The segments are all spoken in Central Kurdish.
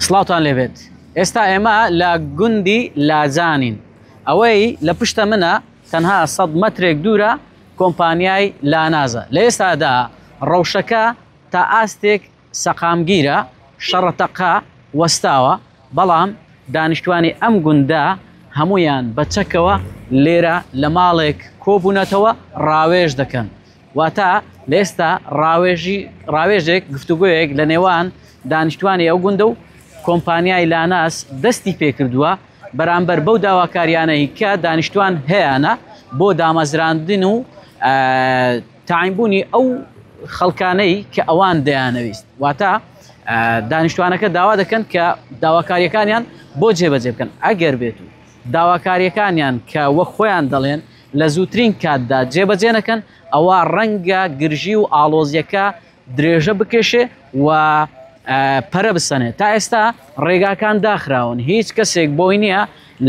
سڵاوتان لێبێت. ئێستا ئێمە لە گوندی لاجانین. ئەوەی لە پشتە منە تەنها 100 مەترێک دوورە کۆمپانیای لانازە. لە ئێستادا ڕەوشەکە تا ئاستێک سەقامگیرە، شەڕەتەقا وەستاوە، بەڵام دانیشتوانی ئەم گوندا هەمویان بەچەکەوە لێرە لە ماڵێک کۆبوونەتەوە ڕاوێژ دەکەن. واتە لە ئێستا ڕاوێژێک گفتوگویەک لە نێوان دانیشتوانی ئەو گوندە و کۆمپانیای لاناس دەستی پێکردووە بەرامبەر بەو داواکاریانەی کە دانیشتوان هەیەە بۆ دامەزراندن و تاعینبوونی ئەو خەڵکانەی کە ئەوان دەیانەویست. واتە دانیشتوانەکە داوا دەکەن کە داواکاریەکانیان بۆ جێبەجێ بکەن. ئەگەر بێت و داواکاریەکانیان کە وە خۆیان دەڵێن لە زووترین کاتدا جێبەجێ نەکەن، ئەوە ڕەنگە گرژی و ئاڵۆزیەکە درێژە بکێشێ و پەرە بسەنێت. تا ئێستا ڕێگاکان داخراون، هیچ کەسێک بۆی نییە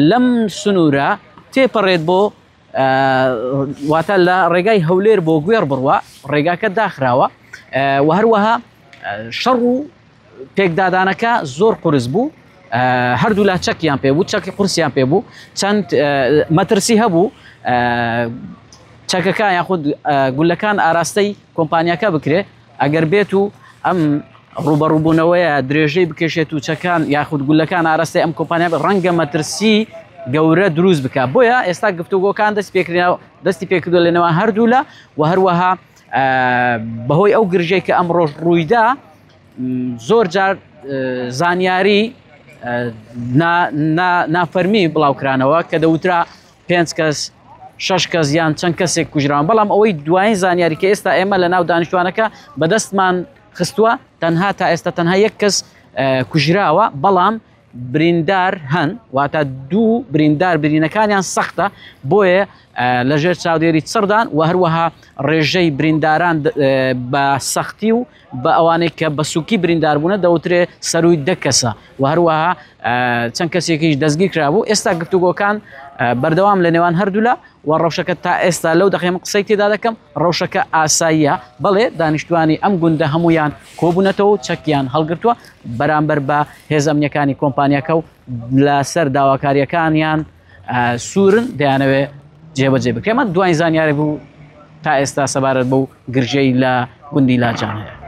لەم سنوورە تێپەڕێت بۆ واتە لە ڕێگای هەولێر بۆ گوێر بڕوە ڕێگاکە داخراوە و هەروەها شەڕ و پێکدادانەکە زۆر قورس بوو. هەردوو لا چەکیان پێ بوو، چەکی قورسیان پێ بوو، چەند مەترسی هەبوو چەکەکان یاخود گولەکان ئاراستەی کۆمپانیاکە بکرێ ئەگەر بێت و ئەم ڕوبەڕووبوونەوەیە درێژەی بکێشێت و چەکان یاخود گولەکان ئاراستەی ئەم کۆمپانیا ڕەنگە مەترسی گەورە دروست بکە. بۆیە ئێستا گفتوگۆکان دەستی پێکردو لەنەوە هەردوو لە و هەروەها بەهۆی ئەو گرژەی کە ئەم ڕۆژ ڕوویدا زۆر جار زانیاری نافەرمی بڵاوکرانەوە کە دەوترا 5 کەس 6 کەس یان چەند کەسێک کوژراون، بەڵام ئەوەی دوایین زانیاری کە ئێستا ئێمە لە ناو دانیشتوانەکە بەدەستمان خستووە تەنها تا ئێستا تەنها 1 کەس کوژراوە، بەڵام بریندار هەن، واتە 2 بریندار برینەکانیان سەختە، بۆیە لەژێر چاودێری چڕدان و هەروەها ڕێژەی برینداران بە سەختی و بە ئەوانەی کە بە سووکی بریندار بوونە دەوترێ سەروی 10 کەسە و هەروەها چەند کەسێکیش دەستگیر کرابوو. ئێستا گفتوگۆکان بەردەوام لە نێوان هەردوو لە و ڕەوشەکە تا ئێستا لەو دەخێمە قسەی تێدا دەکەم ڕەوشەکە ئاساییە، بەڵێ دانیشتوانی ئەم گوندە هەمویان کۆبوونەتەوە و چەکیان هەڵگرتووە بەرامبەر بە هێز ئەمنیەکانی کۆمپانیاکە و لەسەر داواکاریەکانیان سوورن دەیانەوێ جێبەجێ بکرێمە. دوای زانیاری بوو تا ئێستا سەبارەت بەو گرژەی لە گوندی لاجان هەیە.